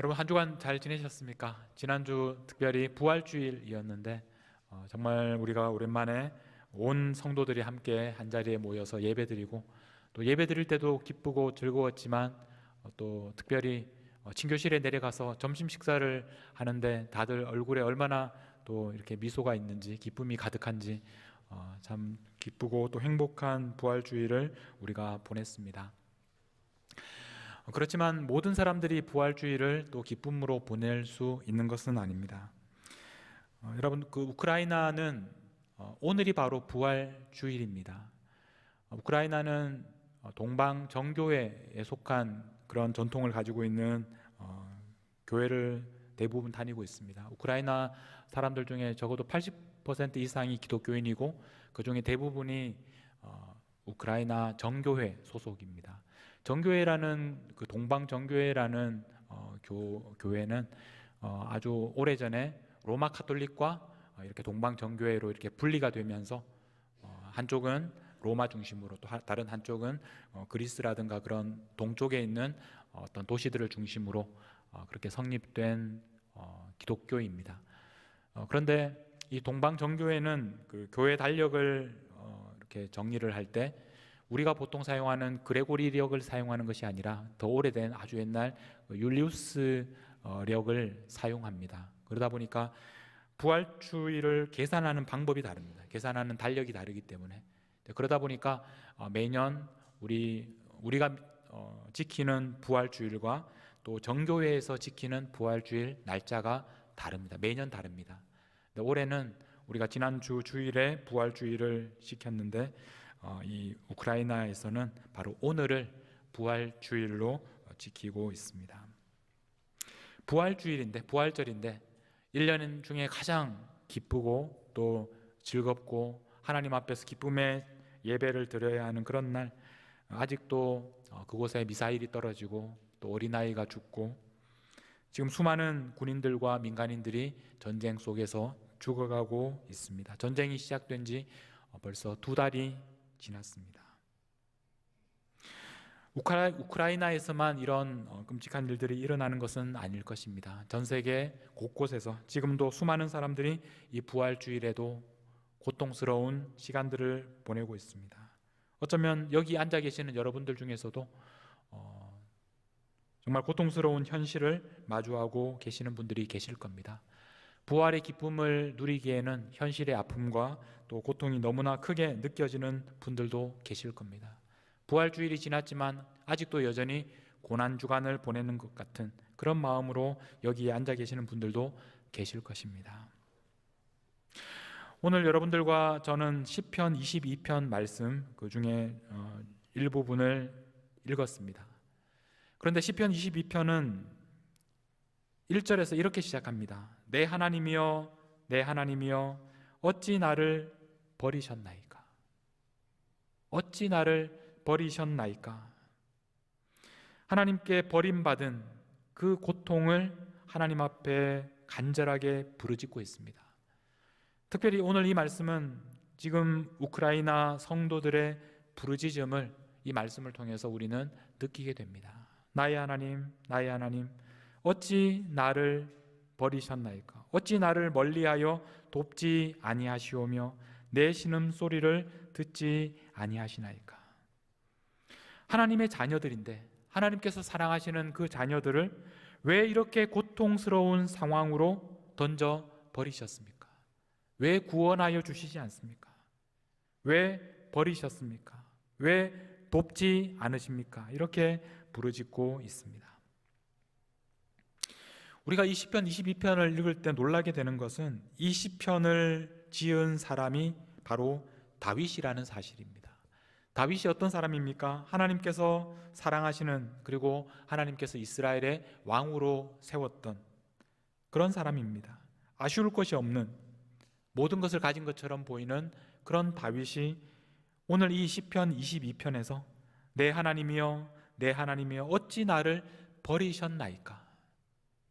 여러분 한 주간 잘 지내셨습니까? 지난주 특별히 부활주일이었는데 정말 우리가 오랜만에 온 성도들이 함께 한자리에 모여서 예배드리고 또 예배드릴 때도 기쁘고 즐거웠지만 또 특별히 친교실에 내려가서 점심 식사를 하는데 다들 얼굴에 얼마나 또 이렇게 미소가 있는지 기쁨이 가득한지 참 기쁘고 또 행복한 부활주일을 우리가 보냈습니다. 그렇지만 모든 사람들이 부활주의를 또 기쁨으로 보낼 수 있는 것은 아닙니다. 여러분, 그 우크라이나는 오늘이 바로 부활주일입니다. 우크라이나는 동방 정교회에 속한 그런 전통을 가지고 있는 교회를 대부분 다니고 있습니다. 우크라이나 사람들 중에 적어도 80% 이상이 기독교인이고 그 중에 대부분이 우크라이나 정교회 소속입니다. 정교회라는 그 동방 정교회라는 교회는 아주 오래전에 로마 카톨릭과 이렇게 동방 정교회로 이렇게 분리가 되면서 한쪽은 로마 중심으로 또 다른 한쪽은 그리스라든가 그런 동쪽에 있는 어떤 도시들을 중심으로 그렇게 성립된 기독교입니다. 그런데 이 동방 정교회는 그 교회 달력을 이렇게 정리를 할 때 우리가 보통 사용하는 그레고리력을 사용하는 것이 아니라 더 오래된 아주 옛날 율리우스 력을 사용합니다. 그러다 보니까 부활주일을 계산하는 방법이 다릅니다. 계산하는 달력이 다르기 때문에 그러다 보니까 매년 우리가 지키는 부활주일과 또 정교회에서 지키는 부활주일 날짜가 다릅니다. 매년 다릅니다. 올해는 우리가 지난주 주일에 부활주일을 지켰는데 이 우크라이나에서는 바로 오늘을 부활주일로 지키고 있습니다. 부활주일인데, 부활절인데 1년 중에 가장 기쁘고 또 즐겁고 하나님 앞에서 기쁨의 예배를 드려야 하는 그런 날, 아직도 그곳에 미사일이 떨어지고 또 어린아이가 죽고 지금 수많은 군인들과 민간인들이 전쟁 속에서 죽어가고 있습니다. 전쟁이 시작된 지 벌써 2달이 지났습니다. 우크라이나에서만 이런 끔찍한 일들이 일어나는 것은 아닐 것입니다. 전 세계 곳곳에서 지금도 수많은 사람들이 이 부활주일에도 고통스러운 시간들을 보내고 있습니다. 어쩌면 여기 앉아 계시는 여러분들 중에서도 정말 고통스러운 현실을 마주하고 계시는 분들이 계실 겁니다. 부활의 기쁨을 누리기에는 현실의 아픔과 또 고통이 너무나 크게 느껴지는 분들도 계실 겁니다. 부활주일이 지났지만 아직도 여전히 고난주간을 보내는 것 같은 그런 마음으로 여기에 앉아 계시는 분들도 계실 것입니다. 오늘 여러분들과 저는 시편 22편 말씀 그 중에 일부분을 읽었습니다. 그런데 시편 22편은 1절에서 이렇게 시작합니다. 내 하나님이여, 내 하나님이여, 어찌 나를 버리셨나이까? 어찌 나를 버리셨나이까? 하나님께 버림받은 그 고통을 하나님 앞에 간절하게 부르짖고 있습니다. 특별히 오늘 이 말씀은 지금 우크라이나 성도들의 부르짖음을 이 말씀을 통해서 우리는 느끼게 됩니다. 나의 하나님, 나의 하나님, 어찌 나를 버리셨나이까? 어찌 나를 멀리하여 돕지 아니하시오며 내 신음소리를 듣지 아니하시나이까? 하나님의 자녀들인데 하나님께서 사랑하시는 그 자녀들을 왜 이렇게 고통스러운 상황으로 던져 버리셨습니까? 왜 구원하여 주시지 않습니까? 왜 버리셨습니까? 왜 돕지 않으십니까? 이렇게 부르짖고 있습니다. 우리가 이 시편 22편을 읽을 때 놀라게 되는 것은 이 시편을 지은 사람이 바로 다윗이라는 사실입니다. 다윗이 어떤 사람입니까? 하나님께서 사랑하시는 그리고 하나님께서 이스라엘의 왕으로 세웠던 그런 사람입니다. 아쉬울 것이 없는 모든 것을 가진 것처럼 보이는 그런 다윗이 오늘 이 시편 22편에서 내 하나님이여, 내 하나님이여, 어찌 나를 버리셨나이까?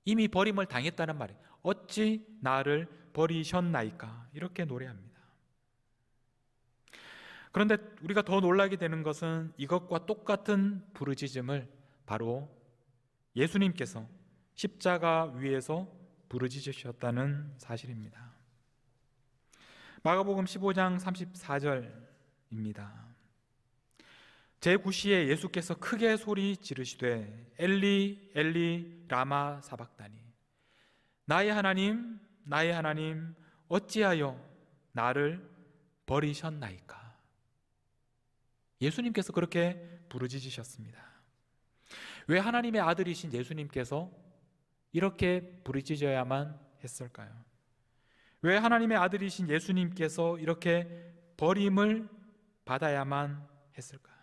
이미 버림을 당했다는 말이에요. 어찌 나를 버리셨나이까? 이렇게 노래합니다. 그런데 우리가 더 놀라게 되는 것은 이것과 똑같은 부르짖음을 바로 예수님께서 십자가 위에서 부르짖으셨다는 사실입니다. 마가복음 15장 34절입니다. 제9시에 예수께서 크게 소리 지르시되 엘리 엘리 라마 사박다니, 나의 하나님 나의 하나님 어찌하여 나를 버리셨나이까. 예수님께서 그렇게 부르짖으셨습니다. 왜 하나님의 아들이신 예수님께서 이렇게 부르짖어야만 했을까요? 왜 하나님의 아들이신 예수님께서 이렇게 버림을 받아야만 했을까요?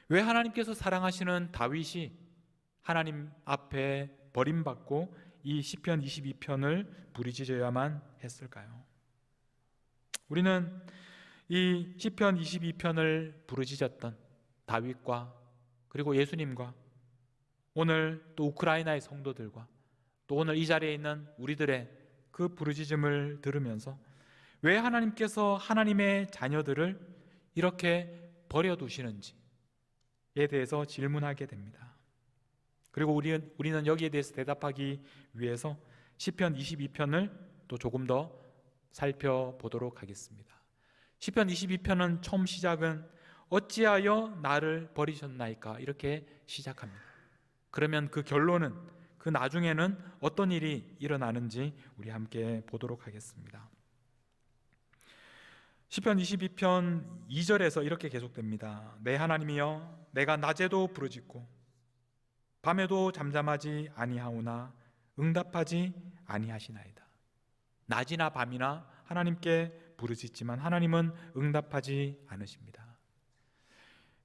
왜 하나님께서 사랑하시는 다윗이 하나님 앞에 버림받고 이 시편 22편을 부르짖어야만 했을까요? 우리는 이 시편 22편을 부르짖었던 다윗과 그리고 예수님과 오늘 또 우크라이나의 성도들과 또 오늘 이 자리에 있는 우리들의 그 부르짖음을 들으면서 왜 하나님께서 하나님의 자녀들을 이렇게 버려두시는지에 대해서 질문하게 됩니다. 그리고 우리는 여기에 대해서 대답하기 위해서 시편 22편을 또 조금 더 살펴보도록 하겠습니다. 시편 22편은 처음 시작은 어찌하여 나를 버리셨나이까 이렇게 시작합니다. 그러면 그 결론은, 그 나중에는 어떤 일이 일어나는지 우리 함께 보도록 하겠습니다. 시편 22편 2절에서 이렇게 계속됩니다. 내 하나님이여, 내가 낮에도 부르짖고 밤에도 잠잠하지 아니하오나 응답하지 아니하시나이다. 낮이나 밤이나 하나님께 부르짖지만 하나님은 응답하지 않으십니다.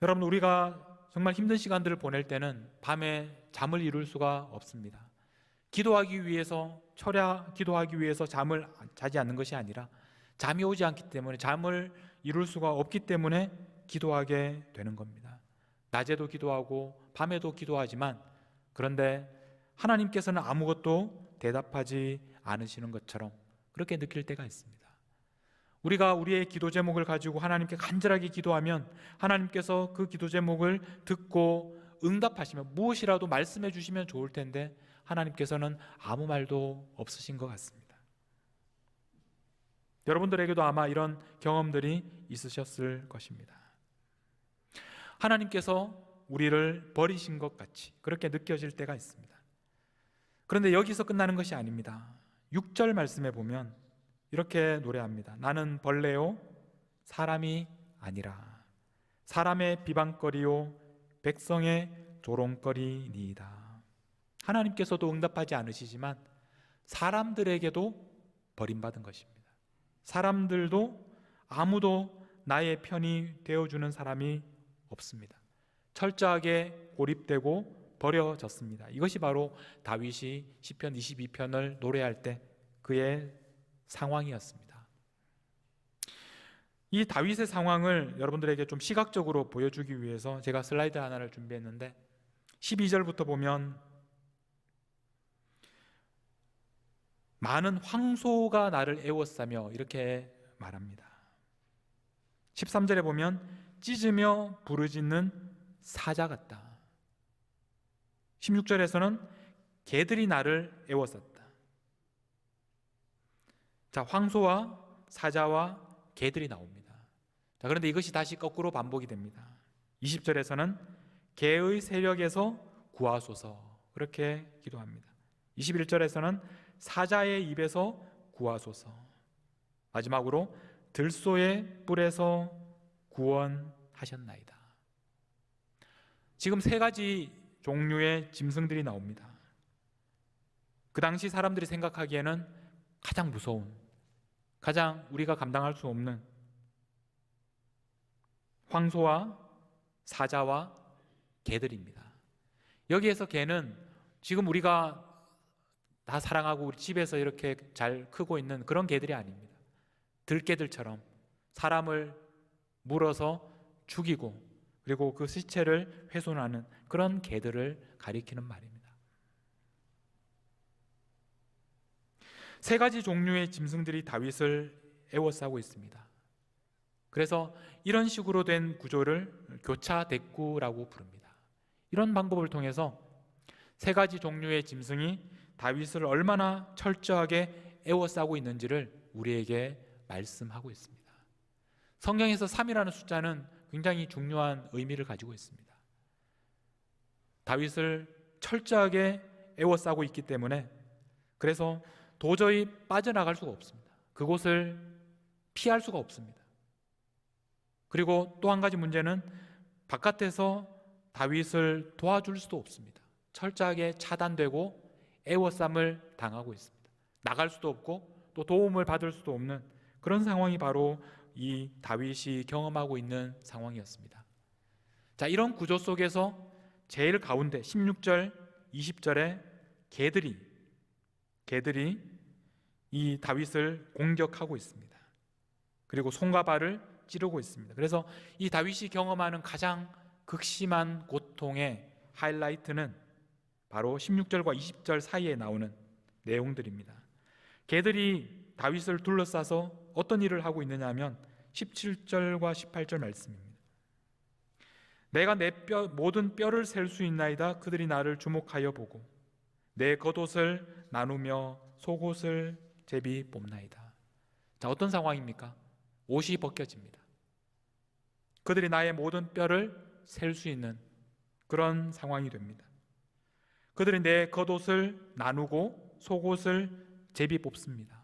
여러분, 우리가 정말 힘든 시간들을 보낼 때는 밤에 잠을 이룰 수가 없습니다. 기도하기 위해서 기도하기 위해서 잠을 자지 않는 것이 아니라 잠이 오지 않기 때문에, 잠을 이룰 수가 없기 때문에 기도하게 되는 겁니다. 낮에도 기도하고 밤에도 기도하지만, 그런데 하나님께서는 아무것도 대답하지 않으시는 것처럼 그렇게 느낄 때가 있습니다. 우리가 우리의 기도 제목을 가지고 하나님께 간절하게 기도하면 하나님께서 그 기도 제목을 듣고 응답하시면, 무엇이라도 말씀해 주시면 좋을 텐데 하나님께서는 아무 말도 없으신 것 같습니다. 여러분들에게도 아마 이런 경험들이 있으셨을 것입니다. 하나님께서 우리를 버리신 것 같이 그렇게 느껴질 때가 있습니다. 그런데 여기서 끝나는 것이 아닙니다. 6절 말씀에 보면 이렇게 노래합니다. 나는 벌레요 사람이 아니라 사람의 비방거리요 백성의 조롱거리니이다. 하나님께서도 응답하지 않으시지만 사람들에게도 버림받은 것입니다. 사람들도 아무도 나의 편이 되어주는 사람이 없습니다. 철저하게 고립되고 버려졌습니다. 이것이 바로 다윗이 시편 22편을 노래할 때 그의 상황이었습니다. 이 다윗의 상황을 여러분들에게 좀 시각적으로 보여주기 위해서 제가 슬라이드 하나를 준비했는데, 12절부터 보면 많은 황소가 나를 애워싸며 이렇게 말합니다. 13절에 보면 찢으며 부르짖는 사자 같다. 16절에서는 개들이 나를 애워쌌다. 자, 황소와 사자와 개들이 나옵니다. 자, 그런데 이것이 다시 거꾸로 반복이 됩니다. 20절에서는 개의 세력에서 구하소서 그렇게 기도합니다. 21절에서는 사자의 입에서 구하소서, 마지막으로 들소의 뿔에서 구원하셨나이다. 지금 세 가지 종류의 짐승들이 나옵니다. 그 당시 사람들이 생각하기에는 가장 무서운, 가장 우리가 감당할 수 없는 황소와 사자와 개들입니다. 여기에서 개는 지금 우리가 다 사랑하고 우리 집에서 이렇게 잘 크고 있는 그런 개들이 아닙니다. 들개들처럼 사람을 물어서 죽이고 그리고 그 시체를 훼손하는 그런 개들을 가리키는 말입니다. 세 가지 종류의 짐승들이 다윗을 애워싸고 있습니다. 그래서 이런 식으로 된 구조를 교차 대꾸라고 부릅니다. 이런 방법을 통해서 세 가지 종류의 짐승이 다윗을 얼마나 철저하게 애워싸고 있는지를 우리에게 말씀하고 있습니다. 성경에서 3이라는 숫자는 굉장히 중요한 의미를 가지고 있습니다. 다윗을 철저하게 애워싸고 있기 때문에 그래서 도저히 빠져나갈 수가 없습니다. 그곳을 피할 수가 없습니다. 그리고 또 한 가지 문제는 바깥에서 다윗을 도와줄 수도 없습니다. 철저하게 차단되고 애워쌈을 당하고 있습니다. 나갈 수도 없고 또 도움을 받을 수도 없는 그런 상황이 바로 이 다윗이 경험하고 있는 상황이었습니다. 자, 이런 구조 속에서 제일 가운데 16절, 20절에 개들이 이 다윗을 공격하고 있습니다. 그리고 손과 발을 찌르고 있습니다. 그래서 이 다윗이 경험하는 가장 극심한 고통의 하이라이트는 바로 16절과 20절 사이에 나오는 내용들입니다. 개들이 다윗을 둘러싸서 어떤 일을 하고 있느냐 하면 17절과 18절 말씀입니다. 내가 내 모든 뼈를 셀 수 있나이다. 그들이 나를 주목하여 보고 내 겉옷을 나누며 속옷을 제비 뽑나이다. 자, 어떤 상황입니까? 옷이 벗겨집니다. 그들이 나의 모든 뼈를 셀 수 있는 그런 상황이 됩니다. 그들이 내 겉옷을 나누고 속옷을 제비 뽑습니다.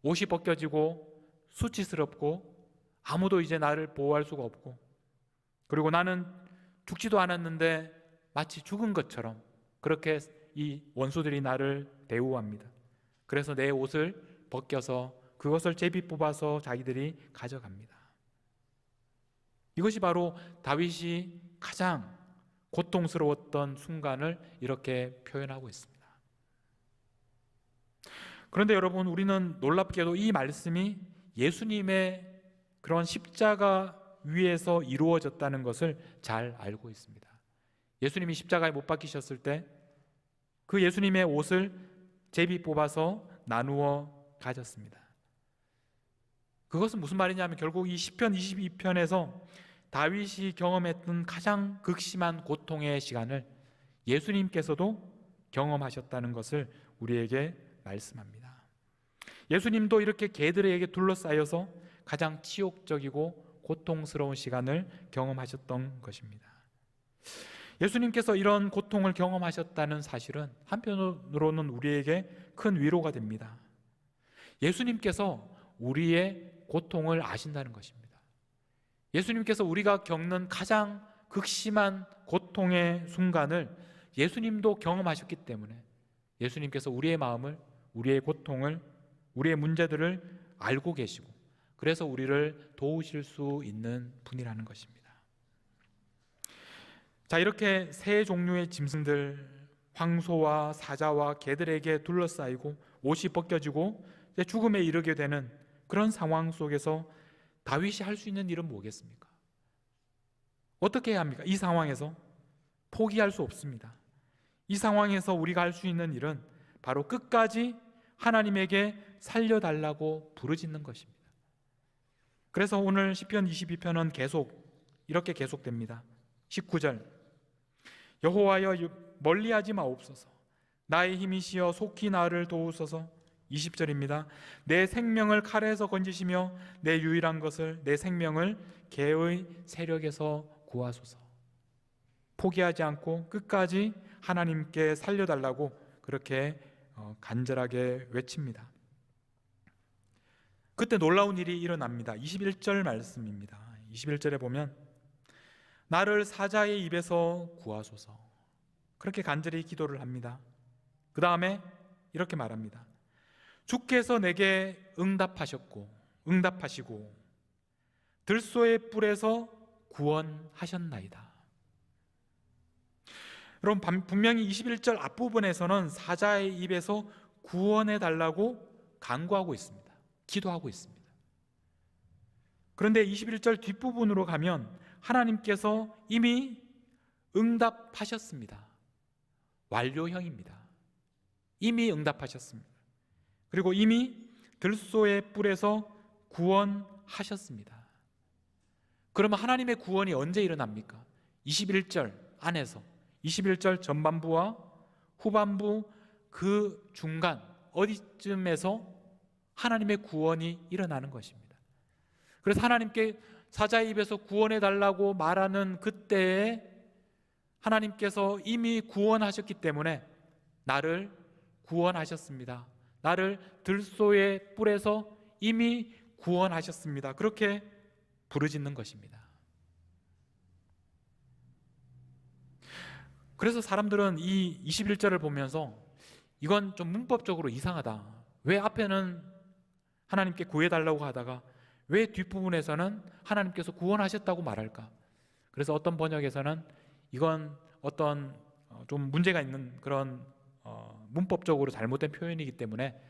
옷이 벗겨지고 수치스럽고 아무도 이제 나를 보호할 수가 없고, 그리고 나는 죽지도 않았는데 마치 죽은 것처럼 그렇게 이 원수들이 나를 대우합니다. 그래서 내 옷을 벗겨서 그것을 제비 뽑아서 자기들이 가져갑니다. 이것이 바로 다윗이 가장 고통스러웠던 순간을 이렇게 표현하고 있습니다. 그런데 여러분, 우리는 놀랍게도 이 말씀이 예수님의 그런 십자가 위에서 이루어졌다는 것을 잘 알고 있습니다. 예수님이 십자가에 못 박히셨을 때 그 예수님의 옷을 제비 뽑아서 나누어 가졌습니다. 그것은 무슨 말이냐면 결국 이 시편 22편에서 다윗이 경험했던 가장 극심한 고통의 시간을 예수님께서도 경험하셨다는 것을 우리에게 말씀합니다. 예수님도 이렇게 개들에게 둘러싸여서 가장 치욕적이고 고통스러운 시간을 경험하셨던 것입니다. 예수님께서 이런 고통을 경험하셨다는 사실은 한편으로는 우리에게 큰 위로가 됩니다. 예수님께서 우리의 고통을 아신다는 것입니다. 예수님께서 우리가 겪는 가장 극심한 고통의 순간을 예수님도 경험하셨기 때문에 예수님께서 우리의 마음을, 우리의 고통을, 우리의 문제들을 알고 계시고 그래서 우리를 도우실 수 있는 분이라는 것입니다. 자, 이렇게 세 종류의 짐승들, 황소와 사자와 개들에게 둘러싸이고 옷이 벗겨지고 죽음에 이르게 되는 그런 상황 속에서 다윗이 할 수 있는 일은 뭐겠습니까? 어떻게 해야 합니까? 이 상황에서 포기할 수 없습니다. 이 상황에서 우리가 할 수 있는 일은 바로 끝까지 하나님에게 살려달라고 부르짖는 것입니다. 그래서 오늘 시편 22편은 이렇게 계속됩니다. 19절, 여호와여 멀리하지 마옵소서. 나의 힘이시여 속히 나를 도우소서. 20절입니다. 내 생명을 칼에서 건지시며 내 유일한 것을, 내 생명을 개의 세력에서 구하소서. 포기하지 않고 끝까지 하나님께 살려달라고 그렇게 간절하게 외칩니다. 그때 놀라운 일이 일어납니다. 21절 말씀입니다. 21절에 보면 나를 사자의 입에서 구하소서. 그렇게 간절히 기도를 합니다. 그 다음에 이렇게 말합니다. 주께서 내게 응답하시고 들소의 뿔에서 구원하셨나이다. 여러분, 분명히 21절 앞부분에서는 사자의 입에서 구원해 달라고 간구하고 있습니다. 기도하고 있습니다. 그런데 21절 뒷부분으로 가면 하나님께서 이미 응답하셨습니다. 완료형입니다. 이미 응답하셨습니다. 그리고 이미 들소의 뿔에서 구원하셨습니다. 그러면 하나님의 구원이 언제 일어납니까? 21절 안에서 21절 전반부와 후반부 그 중간 어디쯤에서 하나님의 구원이 일어나는 것입니다. 그래서 하나님께 사자의 입에서 구원해 달라고 말하는 그때에 하나님께서 이미 구원하셨기 때문에 나를 구원하셨습니다. 나를 들소의 뿔에서 이미 구원하셨습니다. 그렇게 부르짖는 것입니다. 그래서 사람들은 이 21절을 보면서 이건 좀 문법적으로 이상하다. 왜 앞에는 하나님께 구해달라고 하다가 왜 뒷부분에서는 하나님께서 구원하셨다고 말할까? 그래서 어떤 번역에서는 이건 어떤 좀 문제가 있는 그런 문법적으로 잘못된 표현이기 때문에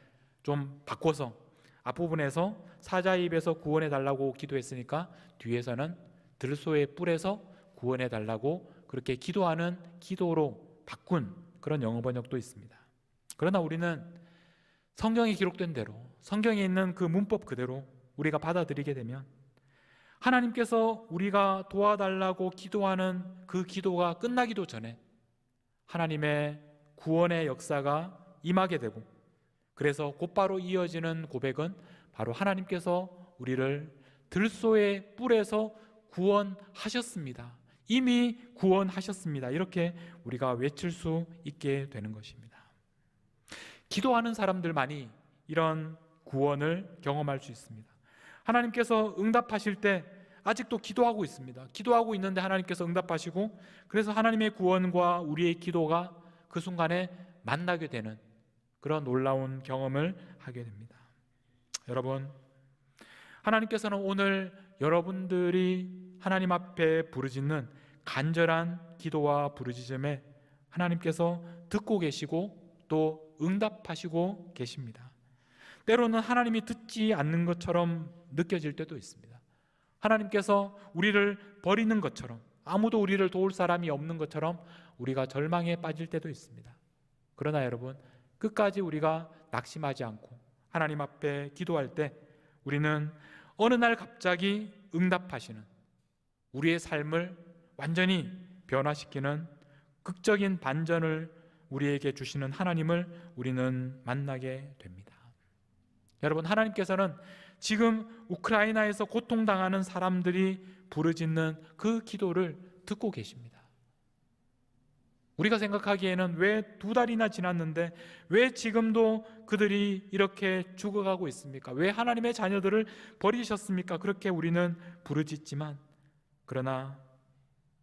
좀 바꿔서 앞부분에서 사자의 입에서 구원해 달라고 기도했으니까 뒤에서는 들소의 뿔에서 구원해 달라고 그렇게 기도하는 기도로 바꾼 그런 영어 번역도 있습니다. 그러나 우리는 성경에 기록된 대로 성경에 있는 그 문법 그대로 우리가 받아들이게 되면 하나님께서 우리가 도와달라고 기도하는 그 기도가 끝나기도 전에 하나님의 구원의 역사가 임하게 되고, 그래서 곧바로 이어지는 고백은 바로 하나님께서 우리를 들소의 뿔에서 구원하셨습니다. 이미 구원하셨습니다. 이렇게 우리가 외칠 수 있게 되는 것입니다. 기도하는 사람들만이 이런 구원을 경험할 수 있습니다. 하나님께서 응답하실 때 아직도 기도하고 있습니다. 기도하고 있는데 하나님께서 응답하시고, 그래서 하나님의 구원과 우리의 기도가 그 순간에 만나게 되는 그런 놀라운 경험을 하게 됩니다. 여러분, 하나님께서는 오늘 여러분들이 하나님 앞에 부르짖는 간절한 기도와 부르짖음에 하나님께서 듣고 계시고 또 응답하시고 계십니다. 때로는 하나님이 듣지 않는 것처럼 느껴질 때도 있습니다. 하나님께서 우리를 버리는 것처럼, 아무도 우리를 도울 사람이 없는 것처럼 우리가 절망에 빠질 때도 있습니다. 그러나 여러분, 끝까지 우리가 낙심하지 않고 하나님 앞에 기도할 때 우리는 어느 날 갑자기 응답하시는, 우리의 삶을 완전히 변화시키는 극적인 반전을 우리에게 주시는 하나님을 우리는 만나게 됩니다. 여러분, 하나님께서는 지금 우크라이나에서 고통당하는 사람들이 부르짖는 그 기도를 듣고 계십니다. 우리가 생각하기에는 왜 2달이나 지났는데 왜 지금도 그들이 이렇게 죽어가고 있습니까? 왜 하나님의 자녀들을 버리셨습니까? 그렇게 우리는 부르짖지만, 그러나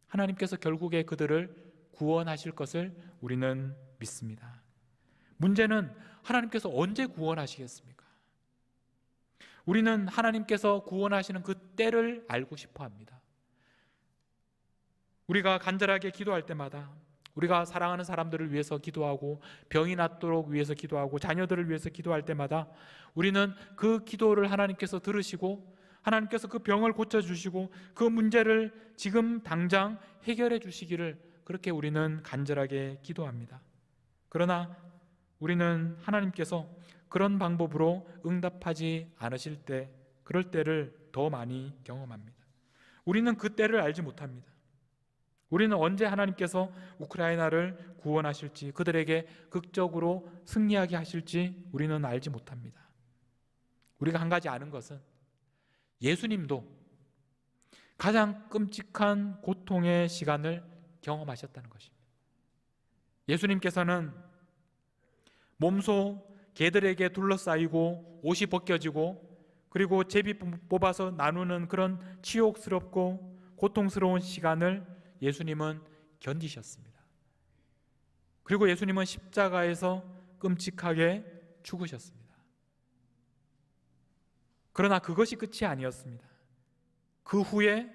하나님께서 결국에 그들을 구원하실 것을 우리는 믿습니다. 문제는 하나님께서 언제 구원하시겠습니까? 우리는 하나님께서 구원하시는 그 때를 알고 싶어 합니다. 우리가 간절하게 기도할 때마다, 우리가 사랑하는 사람들을 위해서 기도하고 병이 낫도록 위해서 기도하고 자녀들을 위해서 기도할 때마다 우리는 그 기도를 하나님께서 들으시고 하나님께서 그 병을 고쳐주시고 그 문제를 지금 당장 해결해 주시기를 그렇게 우리는 간절하게 기도합니다. 그러나 우리는 하나님께서 그런 방법으로 응답하지 않으실 때, 그럴 때를 더 많이 경험합니다. 우리는 그 때를 알지 못합니다. 우리는 언제 하나님께서 우크라이나를 구원하실지, 그들에게 극적으로 승리하게 하실지 우리는 알지 못합니다. 우리가 한 가지 아는 것은 예수님도 가장 끔찍한 고통의 시간을 경험하셨다는 것입니다. 예수님께서는 몸소 개들에게 둘러싸이고 옷이 벗겨지고 그리고 제비 뽑아서 나누는 그런 치욕스럽고 고통스러운 시간을 예수님은 견디셨습니다. 그리고 예수님은 십자가에서 끔찍하게 죽으셨습니다. 그러나 그것이 끝이 아니었습니다. 그 후에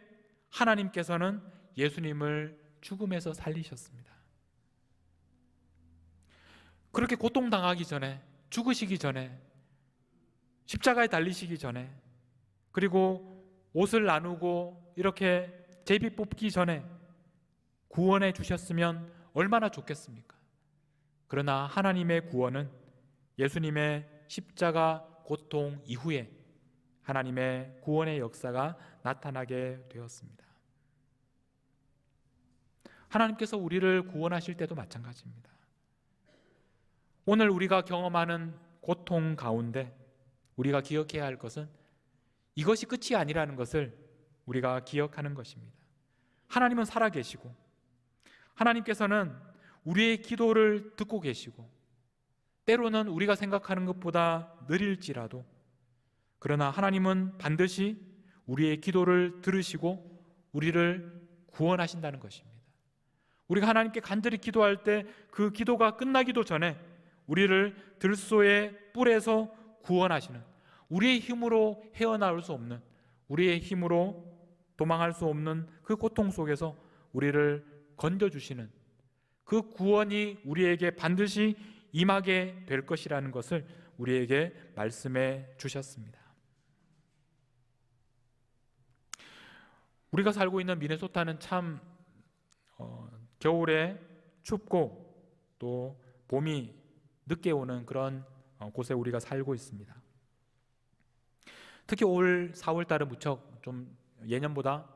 하나님께서는 예수님을 죽음에서 살리셨습니다. 그렇게 고통당하기 전에, 죽으시기 전에, 십자가에 달리시기 전에, 그리고 옷을 나누고 이렇게 제비 뽑기 전에 구원해 주셨으면 얼마나 좋겠습니까? 그러나 하나님의 구원은 예수님의 십자가 고통 이후에 하나님의 구원의 역사가 나타나게 되었습니다. 하나님께서 우리를 구원하실 때도 마찬가지입니다. 오늘 우리가 경험하는 고통 가운데 우리가 기억해야 할 것은 이것이 끝이 아니라는 것을 우리가 기억하는 것입니다. 하나님은 살아계시고 하나님께서는 우리의 기도를 듣고 계시고 때로는 우리가 생각하는 것보다 느릴지라도 그러나 하나님은 반드시 우리의 기도를 들으시고 우리를 구원하신다는 것입니다. 우리가 하나님께 간절히 기도할 때 그 기도가 끝나기도 전에 우리를 들소의 뿔에서 구원하시는, 우리의 힘으로 헤어나올 수 없는, 우리의 힘으로 도망할 수 없는 그 고통 속에서 우리를 건져주시는 그 구원이 우리에게 반드시 임하게 될 것이라는 것을 우리에게 말씀해 주셨습니다. 우리가 살고 있는 미네소타는 참 겨울에 춥고 또 봄이 늦게 오는 그런 곳에 우리가 살고 있습니다. 특히 올 4월 달은 무척 좀 예년보다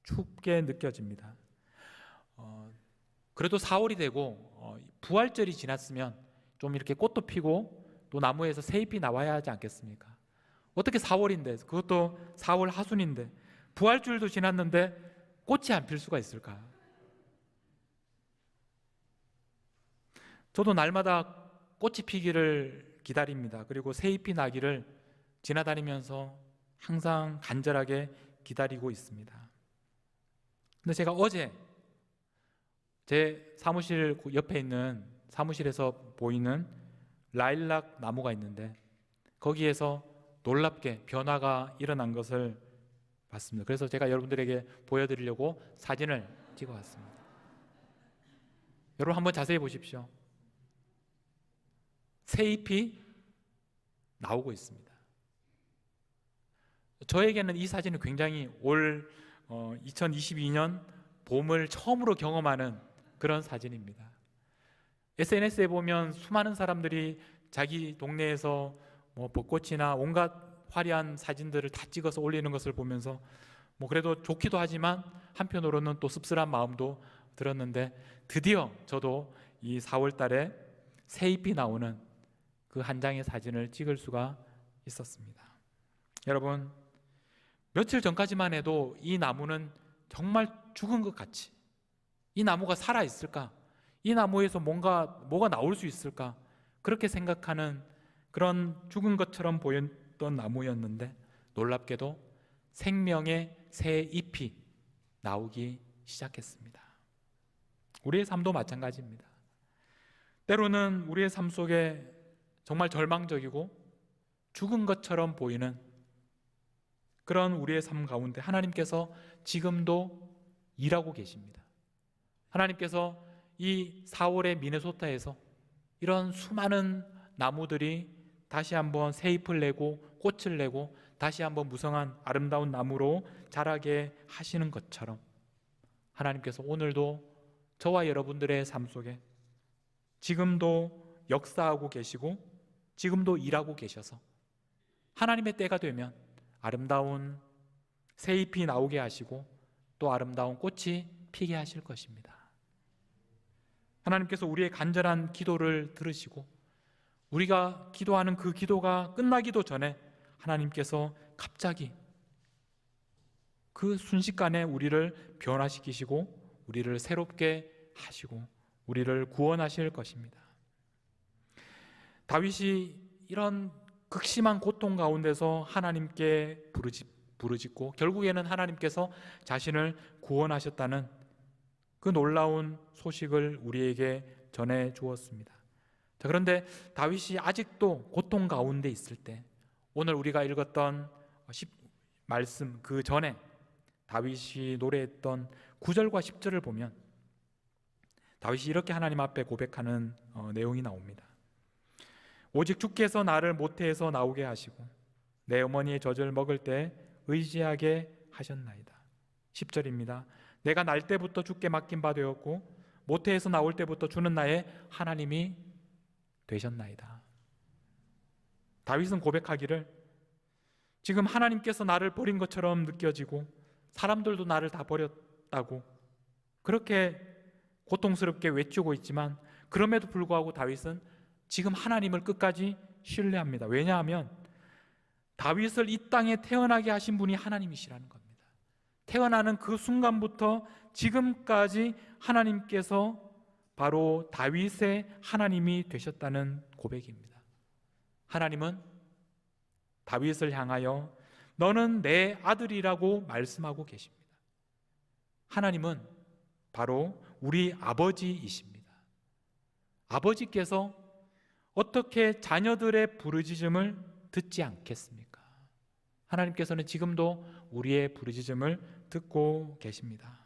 춥게 느껴집니다. 그래도 4월이 되고 부활절이 지났으면 좀 이렇게 꽃도 피고 또 나무에서 새잎이 나와야 하지 않겠습니까? 어떻게 4월인데, 그것도 4월 하순인데 부활절도 지났는데 꽃이 안 필 수가 있을까? 저도 날마다 꽃이 피기를 기다립니다. 그리고 새잎이 나기를 지나다니면서 항상 간절하게 기다리고 있습니다. 근데 제가 어제 제 사무실 옆에 있는 사무실에서 보이는 라일락 나무가 있는데 거기에서 놀랍게 변화가 일어난 것을 봤습니다. 그래서 제가 여러분들에게 보여드리려고 사진을 찍어왔습니다. 여러분 한번 자세히 보십시오. 새잎이 나오고 있습니다. 저에게는 이 사진은 굉장히 올 2022년 봄을 처음으로 경험하는 그런 사진입니다. SNS에 보면 수많은 사람들이 자기 동네에서 벚꽃이나 온갖 화려한 사진들을 다 찍어서 올리는 것을 보면서 그래도 좋기도 하지만 한편으로는 또 씁쓸한 마음도 들었는데 드디어 저도 이 4월 달에 새잎이 나오는 그 한 장의 사진을 찍을 수가 있었습니다. 여러분, 며칠 전까지만 해도 이 나무는 정말 죽은 것 같이, 이 나무가 살아있을까? 이 나무에서 뭐가 나올 수 있을까? 그렇게 생각하는 그런 죽은 것처럼 보였던 나무였는데 놀랍게도 생명의 새 잎이 나오기 시작했습니다. 우리의 삶도 마찬가지입니다. 때로는 우리의 삶 속에 정말 절망적이고 죽은 것처럼 보이는 그런 우리의 삶 가운데 하나님께서 지금도 일하고 계십니다. 하나님께서 이 4월의 미네소타에서 이런 수많은 나무들이 다시 한번 새잎을 내고 꽃을 내고 다시 한번 무성한 아름다운 나무로 자라게 하시는 것처럼 하나님께서 오늘도 저와 여러분들의 삶 속에 지금도 역사하고 계시고 지금도 일하고 계셔서 하나님의 때가 되면 아름다운 새잎이 나오게 하시고 또 아름다운 꽃이 피게 하실 것입니다. 하나님께서 우리의 간절한 기도를 들으시고 우리가 기도하는 그 기도가 끝나기도 전에 하나님께서 갑자기 그 순식간에 우리를 변화시키시고 우리를 새롭게 하시고 우리를 구원하실 것입니다. 다윗이 이런 극심한 고통 가운데서 하나님께 부르짖고 결국에는 하나님께서 자신을 구원하셨다는 그 놀라운 소식을 우리에게 전해 주었습니다. 자, 그런데 다윗이 아직도 고통 가운데 있을 때 오늘 우리가 읽었던 말씀 그 전에 다윗이 노래했던 9절과 10절을 보면 다윗이 이렇게 하나님 앞에 고백하는 내용이 나옵니다. 오직 주께서 나를 모태에서 나오게 하시고 내 어머니의 젖을 먹을 때 의지하게 하셨나이다. 10절입니다. 내가 날 때부터 주께 맡긴 바 되었고 모태에서 나올 때부터 주는 나의 하나님이 되셨나이다. 다윗은 고백하기를 지금 하나님께서 나를 버린 것처럼 느껴지고 사람들도 나를 다 버렸다고 그렇게 고통스럽게 외치고 있지만 그럼에도 불구하고 다윗은 지금 하나님을 끝까지 신뢰합니다. 왜냐하면 다윗을 이 땅에 태어나게 하신 분이 하나님이시라는 겁니다. 태어나는 그 순간부터 지금까지 하나님께서 바로 다윗의 하나님이 되셨다는 고백입니다. 하나님은 다윗을 향하여 너는 내 아들이라고 말씀하고 계십니다. 하나님은 바로 우리 아버지이십니다. 아버지께서 어떻게 자녀들의 부르짖음을 듣지 않겠습니까? 하나님께서는 지금도 우리의 부르짖음을 듣고 계십니다.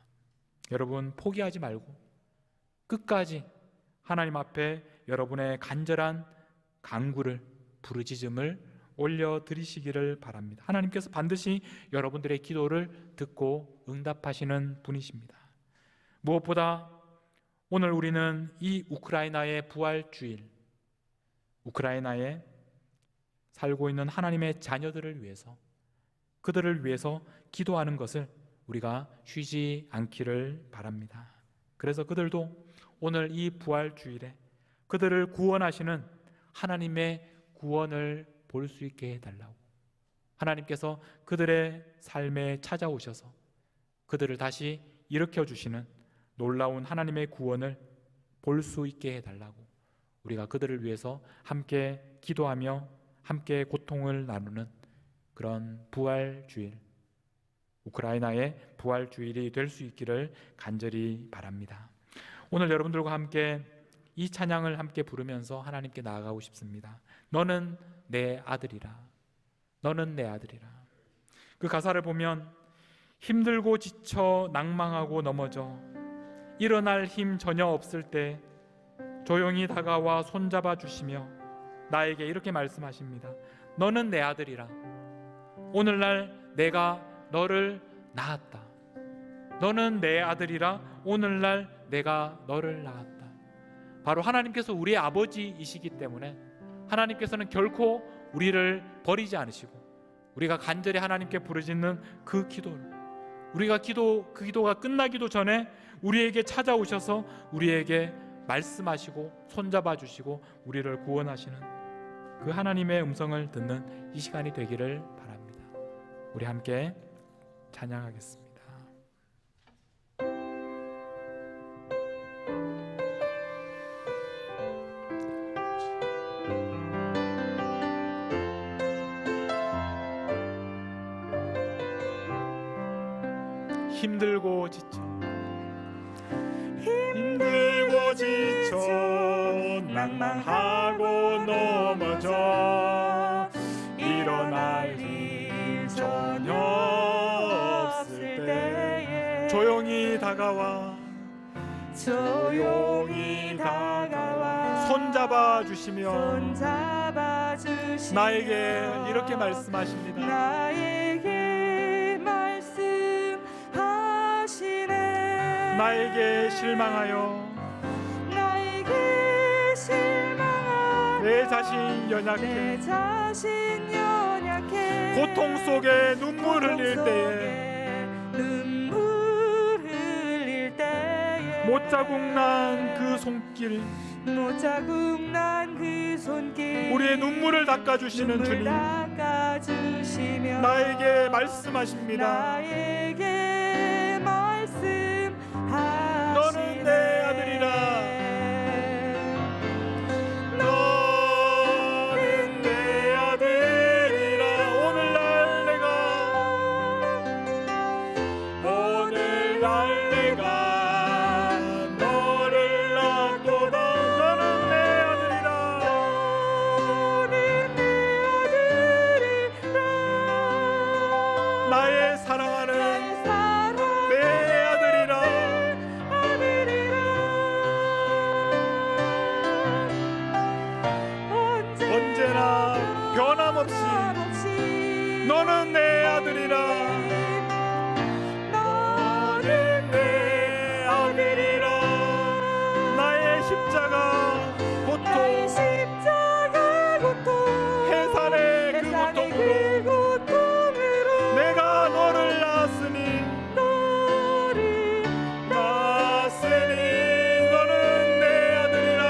여러분, 포기하지 말고 끝까지 하나님 앞에 여러분의 간절한 간구를, 부르짖음을 올려드리시기를 바랍니다. 하나님께서 반드시 여러분들의 기도를 듣고 응답하시는 분이십니다. 무엇보다 오늘 우리는 이 우크라이나의 부활주일, 우크라이나에 살고 있는 하나님의 자녀들을 위해서, 그들을 위해서 기도하는 것을 우리가 쉬지 않기를 바랍니다. 그래서 그들도 오늘 이 부활주일에 그들을 구원하시는 하나님의 구원을 볼 수 있게 해달라고, 하나님께서 그들의 삶에 찾아오셔서 그들을 다시 일으켜주시는 놀라운 하나님의 구원을 볼 수 있게 해달라고 우리가 그들을 위해서 함께 기도하며 함께 고통을 나누는 그런 부활주일, 우크라이나의 부활주일이 될 수 있기를 간절히 바랍니다. 오늘 여러분들과 함께 이 찬양을 함께 부르면서 하나님께 나아가고 싶습니다. 너는 내 아들이라, 너는 내 아들이라. 그 가사를 보면 힘들고 지쳐 낭망하고 넘어져 일어날 힘 전혀 없을 때 조용히 다가와 손잡아 주시며 나에게 이렇게 말씀하십니다. 너는 내 아들이라. 오늘날 내가 너를 낳았다. 너는 내 아들이라. 오늘날 내가 너를 낳았다. 바로 하나님께서 우리의 아버지이시기 때문에 하나님께서는 결코 우리를 버리지 않으시고, 우리가 간절히 하나님께 부르짖는 그 기도를, 우리가 그 기도가 끝나기도 전에 우리에게 찾아오셔서 우리에게 말씀하시고 손잡아 주시고 우리를 구원하시는 그 하나님의 음성을 듣는 이 시간이 되기를 바랍니다. 우리 함께 찬양하겠습니다. 힘들고 지쳐 낭망하고 넘어져 일어날 힘 전혀 없을 때에 조용히 다가와 손잡아 주시며 나에게 이렇게 말씀하십니다. 나에게 실망하여 내 자신 연약해 고통 속에 눈물 흘릴 때에 못 자국 난 그 손길 우리의 눈물을 닦아주시는 주님, 나에게 말씀하십니다. 너는 내 아들이라. 너는 내 아들이라. 오늘날 내가 너를 낳았도다. 너는 내 아들이라. 나의 사랑하는 내 아들이라. 언제나 변함없이 너는 내 아들이라. 너는 내 아들이라. 나의 십자가 고통, 해산의 그 고통으로 내가 너를 낳았으니 너는 내 아들이라.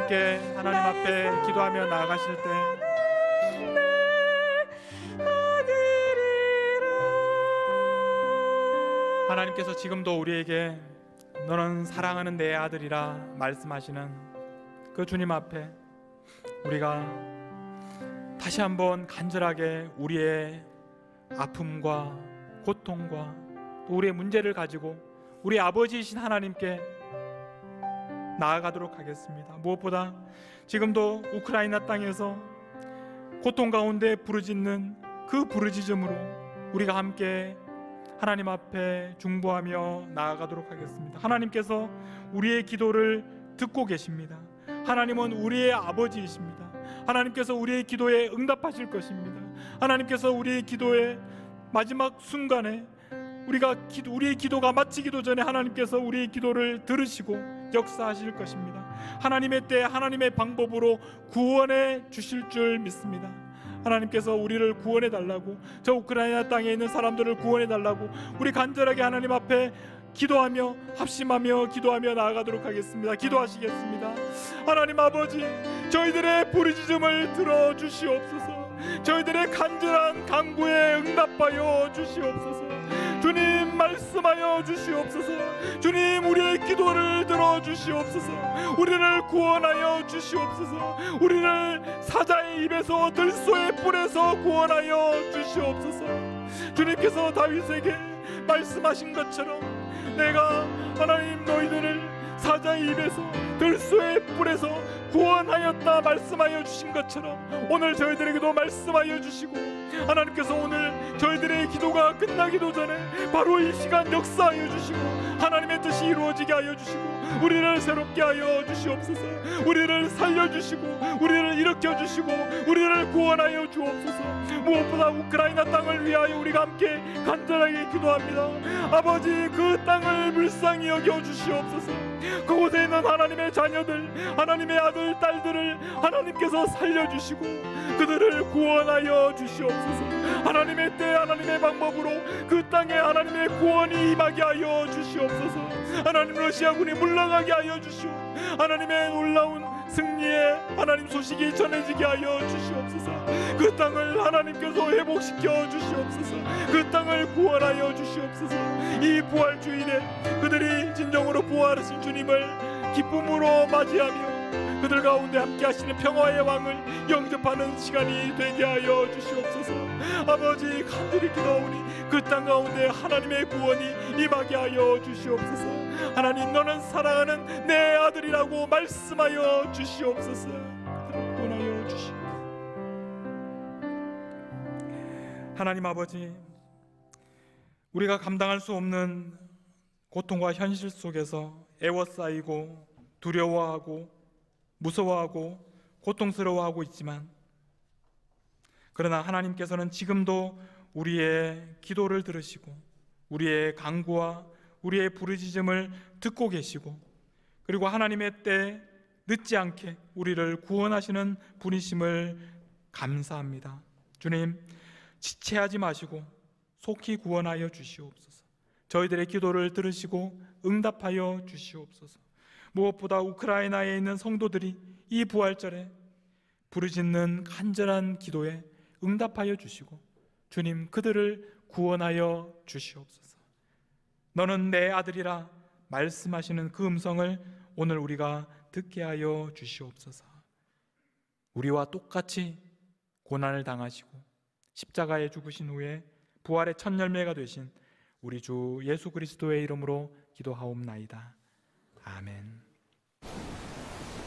함께 하나님 앞에 기도하며 나아가실 때 하나님께서 지금도 우리에게 너는 사랑하는 내 아들이라 말씀하시는 그 주님 앞에 우리가 다시 한번 간절하게 우리의 아픔과 고통과 또 우리의 문제를 가지고 우리 아버지이신 하나님께 나아가도록 하겠습니다. 무엇보다 지금도 우크라이나 땅에서 고통 가운데 부르짖는 그 부르짖음으로 우리가 함께 하나님 앞에 중보하며 나아가도록 하겠습니다. 하나님께서 우리의 기도를 듣고 계십니다. 하나님은 우리의 아버지이십니다. 하나님께서 우리의 기도에 응답하실 것입니다. 하나님께서 우리의 기도의 마지막 순간에 우리의 기도가 마치기도 전에 하나님께서 우리의 기도를 들으시고 역사하실 것입니다. 하나님의 때 하나님의 방법으로 구원해 주실 줄 믿습니다. 하나님께서 우리를 구원해 달라고, 저 우크라이나 땅에 있는 사람들을 구원해 달라고 우리 간절하게 하나님 앞에 기도하며 합심하며 기도하며 나아가도록 하겠습니다. 기도하시겠습니다. 하나님 아버지, 저희들의 부르짖음을 들어주시옵소서. 저희들의 간절한 간구에 응답하여 주시옵소서. 주님 말씀하여 주시옵소서. 주님 우리의 기도를 들어주시옵소서. 우리를 구원하여 주시옵소서. 우리를 사자의 입에서 들소의 뿔에서 구원하여 주시옵소서. 주님께서 다윗에게 말씀하신 것처럼 내가 하나님 너희들을 사자의 입에서 들소의 뿔에서 구원하였다 말씀하여 주신 것처럼 오늘 저희들에게도 말씀하여 주시고, 하나님께서 오늘 저희들의 기도가 끝나기도 전에 바로 이 시간 역사하여 주시고 하나님의 뜻이 이루어지게 하여 주시고 우리를 새롭게 하여 주시옵소서. 우리를 살려주시고 우리를 일으켜 주시고 우리를 구원하여 주옵소서. 무엇보다 우크라이나 땅을 위하여 우리가 함께 간절하게 기도합니다. 아버지, 그 땅을 불쌍히 여겨 주시옵소서. 그곳에 있는 하나님의 자녀들, 하나님의 아들 딸들을 하나님께서 살려주시고 그들을 구원하여 주시옵소서. 하나님의 때 하나님의 방법으로 그 땅에 하나님의 구원이 임하게 하여 주시옵소서. 하나님 러시아군이 물러가게 하여 주시오. 하나님의 놀라운 승리의 하나님 소식이 전해지게 하여 주시옵소서. 그 땅을 하나님께서 회복시켜 주시옵소서. 그 땅을 구원하여 주시옵소서. 이 부활 주일에 그들이 진정으로 부활하신 주님을 기쁨으로 맞이하며 그들 가운데 함께 하시는 평화의 왕을 영접하는 시간이 되게 하여 주시옵소서. 아버지, 간절히 기도하오니 그 땅 가운데 하나님의 구원이 임하게 하여 주시옵소서. 하나님, 너는 사랑하는 내 아들이라고 말씀하여 주시옵소서. 그들을 구원하여 주시옵소서. 하나님 아버지, 우리가 감당할 수 없는 고통과 현실 속에서 애워싸이고 두려워하고 무서워하고 고통스러워하고 있지만, 그러나 하나님께서는 지금도 우리의 기도를 들으시고 우리의 간구와 우리의 부르짖음을 듣고 계시고, 그리고 하나님의 때 늦지 않게 우리를 구원하시는 분이심을 감사합니다. 주님, 지체하지 마시고 속히 구원하여 주시옵소서. 저희들의 기도를 들으시고 응답하여 주시옵소서. 무엇보다 우크라이나에 있는 성도들이 이 부활절에 부르짖는 간절한 기도에 응답하여 주시고 주님, 그들을 구원하여 주시옵소서. 너는 내 아들이라 말씀하시는 그 음성을 오늘 우리가 듣게 하여 주시옵소서. 우리와 똑같이 고난을 당하시고 십자가에 죽으신 후에 부활의 첫 열매가 되신 우리 주 예수 그리스도의 이름으로 기도하옵나이다. 아멘.